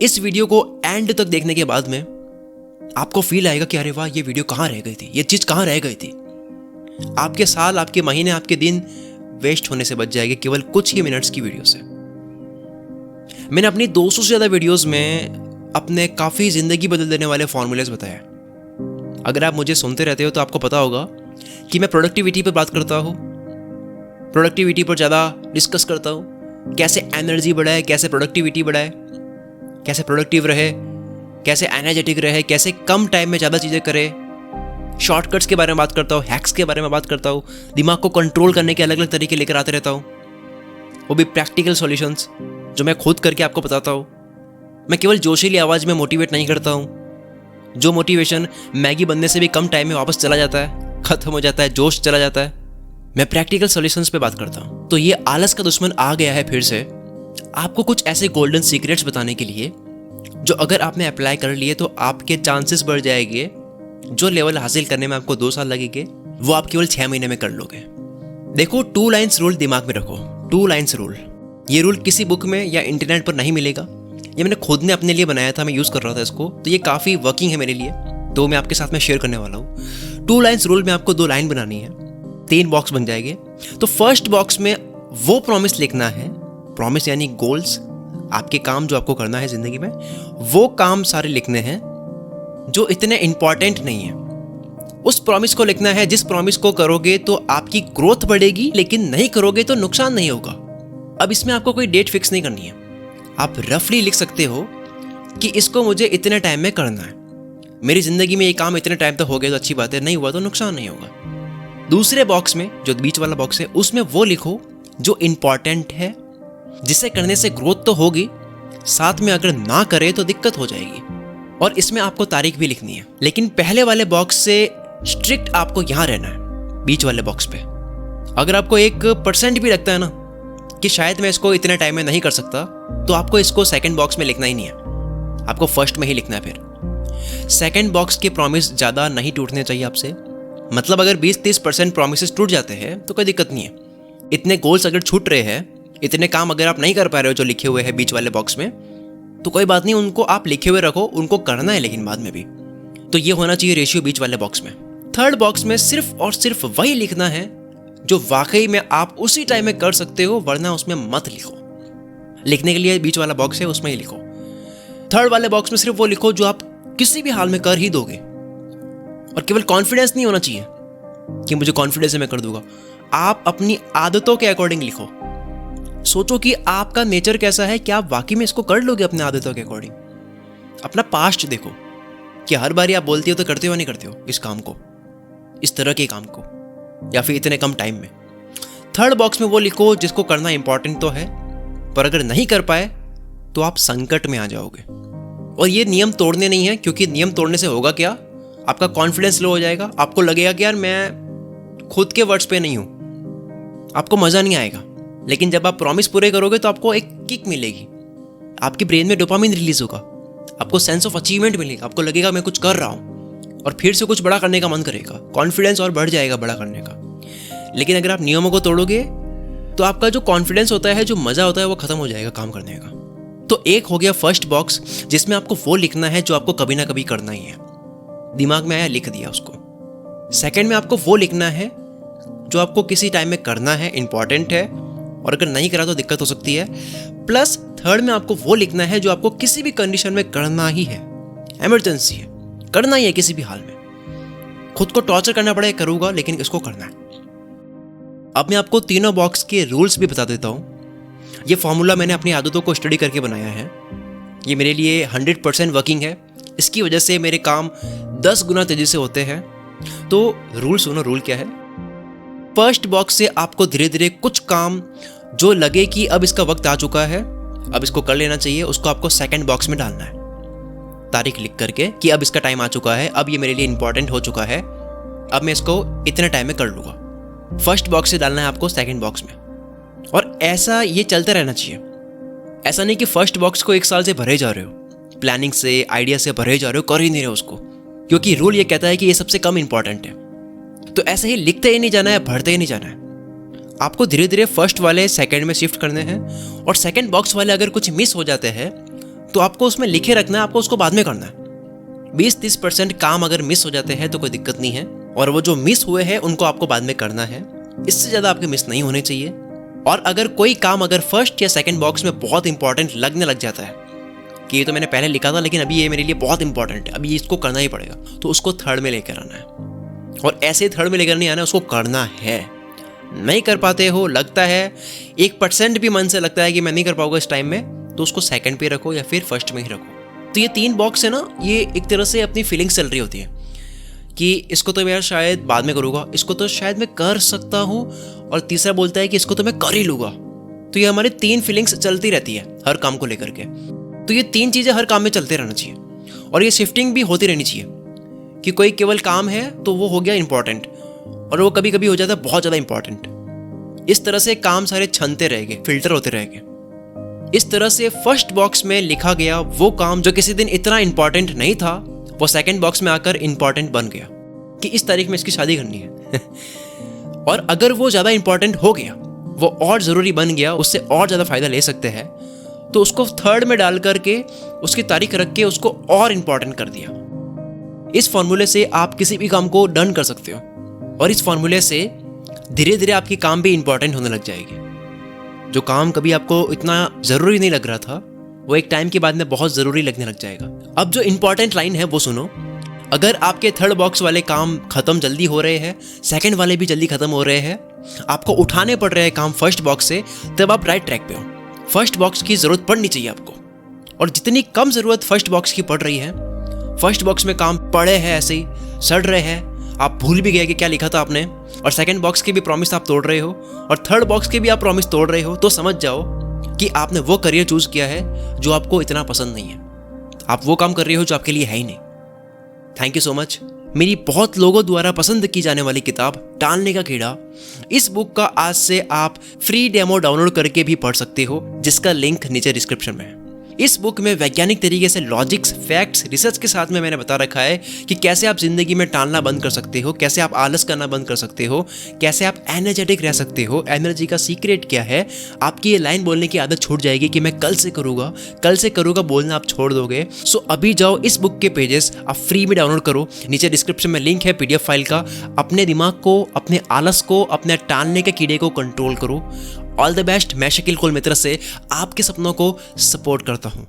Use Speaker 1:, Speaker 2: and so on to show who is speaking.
Speaker 1: इस वीडियो को एंड तक देखने के बाद में आपको फील आएगा कि अरे वाह, ये वीडियो कहाँ रह गई थी, ये चीज़ कहाँ रह गई थी। आपके साल, आपके महीने, आपके दिन वेस्ट होने से बच जाएंगे केवल कुछ ही मिनट्स की वीडियो से। मैंने अपनी 200 से ज़्यादा वीडियोस में अपने काफ़ी ज़िंदगी बदल देने वाले फॉर्मूलेस बताए। अगर आप मुझे सुनते रहते हो तो आपको पता होगा कि मैं प्रोडक्टिविटी पर बात करता हूँ, प्रोडक्टिविटी पर ज़्यादा डिस्कस करता हूँ, कैसे एनर्जी बढ़ाए, कैसे प्रोडक्टिविटी बढ़ाए, कैसे प्रोडक्टिव रहे, कैसे एनर्जेटिक रहे, कैसे कम टाइम में ज़्यादा चीज़ें करे। शॉर्टकट्स के बारे में बात करता हूँ, हैक्स के बारे में बात करता हूँ, दिमाग को कंट्रोल करने के अलग अलग तरीके लेकर आते रहता हूँ, वो भी प्रैक्टिकल सॉल्यूशंस जो मैं खुद करके आपको बताता हूँ। मैं केवल जोशीली आवाज़ में मोटिवेट नहीं करता हूँ, जो मोटिवेशन मैगी बनने से भी कम टाइम में वापस चला जाता है, ख़त्म हो जाता है, जोश चला जाता है। मैं प्रैक्टिकल सॉल्यूशंस पे बात करता हूँ। तो ये आलस का दुश्मन आ गया है फिर से आपको कुछ ऐसे गोल्डन सीक्रेट्स बताने के लिए जो अगर आपने अप्लाई कर लिए तो आपके चांसेस बढ़ जाएंगे। जो लेवल हासिल करने में आपको 2 साल लगेंगे वो आप केवल 6 महीने में कर लोगे। देखो, 2 लाइन्स रूल दिमाग में रखो। 2 लाइन्स रूल, ये रूल किसी बुक में या इंटरनेट पर नहीं मिलेगा। ये मैंने खुद ने अपने लिए बनाया था, मैं यूज़ कर रहा था इसको, तो ये काफ़ी वर्किंग है मेरे लिए, तो मैं आपके साथ में शेयर करने वाला हूँ। 2 लाइन्स रूल में आपको 2 लाइन बनानी है, 3 बॉक्स बन जाएंगे। तो फर्स्ट बॉक्स में वो प्रॉमिस लिखना है, प्रॉमिस यानी गोल्स, आपके काम जो आपको करना है ज़िंदगी में, वो काम सारे लिखने हैं जो इतने इंपॉर्टेंट नहीं है। उस प्रॉमिस को लिखना है जिस प्रॉमिस को करोगे तो आपकी ग्रोथ बढ़ेगी, लेकिन नहीं करोगे तो नुकसान नहीं होगा। अब इसमें आपको कोई डेट फिक्स नहीं करनी है, आप रफली लिख सकते हो कि इसको मुझे इतने टाइम में करना है, मेरी ज़िंदगी में ये काम इतने टाइम तक हो गया तो अच्छी बात है, नहीं हुआ तो नुकसान नहीं होगा। दूसरे बॉक्स में, जो बीच वाला बॉक्स है, उसमें वो लिखो जो इम्पॉर्टेंट है, जिसे करने से ग्रोथ तो होगी, साथ में अगर ना करे तो दिक्कत हो जाएगी। और इसमें आपको तारीख भी लिखनी है। लेकिन पहले वाले बॉक्स से स्ट्रिक्ट आपको यहाँ रहना है, बीच वाले बॉक्स पे। अगर आपको 1% भी लगता है ना कि शायद मैं इसको इतने टाइम में नहीं कर सकता, तो आपको इसको सेकंड बॉक्स में लिखना ही नहीं है, आपको फर्स्ट में ही लिखना है। फिर सेकंड बॉक्स के प्रॉमिस ज़्यादा नहीं टूटने चाहिए आपसे। मतलब अगर 20-30% प्रॉमिसेस टूट जाते हैं तो कोई दिक्कत नहीं है। इतने गोल्स अगर छूट रहे हैं, इतने काम अगर आप नहीं कर पा रहे हो जो लिखे हुए हैं बीच वाले बॉक्स में, तो कोई बात नहीं, उनको आप लिखे हुए रखो, उनको करना है लेकिन बाद में भी। तो ये होना चाहिए रेशियो बीच वाले बॉक्स में। थर्ड बॉक्स में सिर्फ और सिर्फ वही लिखना है जो वाकई में आप उसी टाइम में कर सकते हो, वरना उसमें मत लिखो। लिखने के लिए बीच वाला बॉक्स है, उसमें ही लिखो। थर्ड वाले बॉक्स में सिर्फ वो लिखो जो आप किसी भी हाल में कर ही दोगे। और केवल कॉन्फिडेंस नहीं होना चाहिए कि मुझे कॉन्फिडेंस है मैं कर दूंगा। आप अपनी आदतों के अकॉर्डिंग लिखो। सोचो कि आपका नेचर कैसा है, क्या आप वाकई में इसको कर लोगे अपने आदतों के अकॉर्डिंग। अपना पास्ट देखो कि हर बार आप बोलते हो तो करते हो नहीं करते हो इस काम को, इस तरह के काम को, या फिर इतने कम टाइम में। थर्ड बॉक्स में वो लिखो जिसको करना इंपॉर्टेंट तो है, पर अगर नहीं कर पाए तो आप संकट में आ जाओगे। और ये नियम तोड़ने नहीं है, क्योंकि नियम तोड़ने से होगा क्या, आपका कॉन्फिडेंस लो हो जाएगा। आपको लगेगा कि यार मैं खुद के वर्ड्स पे नहीं हूं, आपको मजा नहीं आएगा। लेकिन जब आप प्रॉमिस पूरे करोगे तो आपको एक किक मिलेगी, आपकी ब्रेन में डोपामिन रिलीज होगा, आपको सेंस ऑफ अचीवमेंट मिलेगा, आपको लगेगा मैं कुछ कर रहा हूँ, और फिर से कुछ बड़ा करने का मन करेगा, कॉन्फिडेंस और बढ़ जाएगा बड़ा करने का। लेकिन अगर आप नियमों को तोड़ोगे तो आपका जो कॉन्फिडेंस होता है, जो मजा होता है, वो खत्म हो जाएगा काम करने का। तो एक हो गया फर्स्ट बॉक्स, जिसमें आपको वो लिखना है जो आपको कभी ना कभी करना ही है, दिमाग में आया लिख दिया उसको। सेकंड में आपको वो लिखना है जो आपको किसी टाइम में करना है, इंपॉर्टेंट है, और अगर नहीं करा तो दिक्कत हो सकती है। प्लस थर्ड में आपको वो लिखना है जो आपको किसी भी कंडीशन में करना ही है, इमरजेंसी है, करना ही है किसी भी हाल में। खुद को टॉर्चर करना पड़े करूंगा, लेकिन इसको करना है। अब मैं आपको तीनों बॉक्स के रूल्स भी बता देता हूं। ये फॉर्मूला मैंने अपनी आदतों को स्टडी करके बनाया है, ये मेरे लिए 100% वर्किंग है। इसकी वजह से मेरे काम 10 गुना तेजी से होते हैं। तो रूल सुनो, रूल क्या है। फर्स्ट बॉक्स से आपको धीरे धीरे कुछ काम जो लगे कि अब इसका वक्त आ चुका है, अब इसको कर लेना चाहिए, उसको आपको सेकंड बॉक्स में डालना है, तारीख लिख करके कि अब इसका टाइम आ चुका है, अब ये मेरे लिए इंपॉर्टेंट हो चुका है, अब मैं इसको इतने टाइम में कर लूँगा। फर्स्ट बॉक्स से डालना है आपको सेकंड बॉक्स में, और ऐसा ये चलते रहना चाहिए। ऐसा नहीं कि फर्स्ट बॉक्स को 1 साल से भरे जा रहे हो, प्लानिंग से, आइडिया से भरे जा रहे हो, कर ही नहीं रहे हो उसको, क्योंकि रूल ये कहता है कि ये सबसे कम इंपॉर्टेंट है। तो ऐसे ही लिखते ही नहीं जाना है, भरते ही नहीं जाना है। आपको धीरे धीरे फर्स्ट वाले सेकंड में शिफ्ट करने हैं, और सेकंड बॉक्स वाले अगर कुछ मिस हो जाते हैं तो आपको उसमें लिखे रखना है, आपको उसको बाद में करना है। 20-30% काम अगर मिस हो जाते हैं तो कोई दिक्कत नहीं है, और वो जो मिस हुए हैं उनको आपको बाद में करना है। इससे ज़्यादा आपके मिस नहीं होने चाहिए। और अगर कोई काम अगर फर्स्ट या सेकंड बॉक्स में बहुत इंपॉर्टेंट लगने लग जाता है कि ये तो मैंने पहले लिखा था लेकिन अभी ये मेरे लिए बहुत इंपॉर्टेंट है, अभी इसको करना ही पड़ेगा, तो उसको थर्ड में लेकर आना है। और ऐसे थर्ड में लेकर नहीं आना, उसको करना है। नहीं कर पाते हो, लगता है 1% भी मन से लगता है कि मैं नहीं कर पाऊंगा इस टाइम में, तो उसको सेकंड पे रखो या फिर फर्स्ट में ही रखो। तो ये 3 बॉक्स है ना, ये एक तरह से अपनी फीलिंग्स चल रही होती है कि इसको तो मैं शायद बाद में करूँगा, इसको तो शायद मैं कर सकता हूँ, और तीसरा बोलता है कि इसको तो मैं कर ही लूँगा। तो ये हमारी 3 फीलिंग्स चलती रहती है हर काम को लेकर के। तो ये 3 चीज़ें हर काम में चलते रहना चाहिए, और ये शिफ्टिंग भी होती रहनी चाहिए कि कोई केवल काम है तो वो हो गया इंपॉर्टेंट, और वो कभी कभी हो जाता है बहुत ज़्यादा इंपॉर्टेंट। इस तरह से काम सारे छनते रहेंगे, फिल्टर होते रहेंगे। इस तरह से फर्स्ट बॉक्स में लिखा गया वो काम जो किसी दिन इतना इंपॉर्टेंट नहीं था, वो सेकंड बॉक्स में आकर इंपॉर्टेंट बन गया कि इस तारीख में इसकी शादी करनी है। और अगर वो ज़्यादा इंपॉर्टेंट हो गया, वो और ज़रूरी बन गया, उससे और ज़्यादा फायदा ले सकते हैं, तो उसको थर्ड में डाल करके उसकी तारीख रख के उसको और इंपॉर्टेंट कर दिया। इस फॉर्मूले से आप किसी भी काम को डन कर सकते हो, और इस फॉर्मूले से धीरे धीरे आपकी काम भी इंपॉर्टेंट होने लग जाएगी। जो काम कभी आपको इतना ज़रूरी नहीं लग रहा था, वो एक टाइम के बाद में बहुत ज़रूरी लगने लग जाएगा। अब जो इंपॉर्टेंट लाइन है वो सुनो। अगर आपके थर्ड बॉक्स वाले काम खत्म जल्दी हो रहे हैं, सेकंड वाले भी जल्दी खत्म हो रहे हैं, आपको उठाने पड़ रहे हैं काम फर्स्ट बॉक्स से, तब आप राइट ट्रैक पे हो। फर्स्ट बॉक्स की ज़रूरत पड़नी चाहिए आपको, और जितनी कम ज़रूरत फर्स्ट बॉक्स की पड़ रही है, फर्स्ट बॉक्स में काम पड़े हैं ऐसे ही सड़ रहे हैं, आप भूल भी गए कि क्या लिखा था आपने, और सेकंड बॉक्स के भी प्रॉमिस आप तोड़ रहे हो, और थर्ड बॉक्स के भी आप प्रॉमिस तोड़ रहे हो, तो समझ जाओ कि आपने वो करियर चूज किया है जो आपको इतना पसंद नहीं है। आप वो काम कर रहे हो जो आपके लिए है ही नहीं। Thank you so much. मेरी बहुत लोगों द्वारा पसंद की जाने वाली किताब टालने का कीड़ा, इस बुक का आज से आप फ्री डेमो डाउनलोड करके भी पढ़ सकते हो, जिसका लिंक नीचे डिस्क्रिप्शन में है। इस बुक में वैज्ञानिक तरीके से लॉजिक्स, फैक्ट्स, रिसर्च के साथ में मैंने बता रखा है कि कैसे आप जिंदगी में टालना बंद कर सकते हो, कैसे आप आलस करना बंद कर सकते हो, कैसे आप एनर्जेटिक रह सकते हो, एनर्जी का सीक्रेट क्या है। आपकी ये लाइन बोलने की आदत छूट जाएगी कि मैं कल से करूँगा बोलना आप छोड़ दोगे। सो अभी जाओ, इस बुक के पेजेस आप फ्री में डाउनलोड करो, नीचे डिस्क्रिप्शन में लिंक है PDF फाइल का। अपने दिमाग को, अपने आलस को, अपने टालने के कीड़े को कंट्रोल करो। All the best. मैं शकील कुल मित्र से आपके सपनों को सपोर्ट करता हूँ।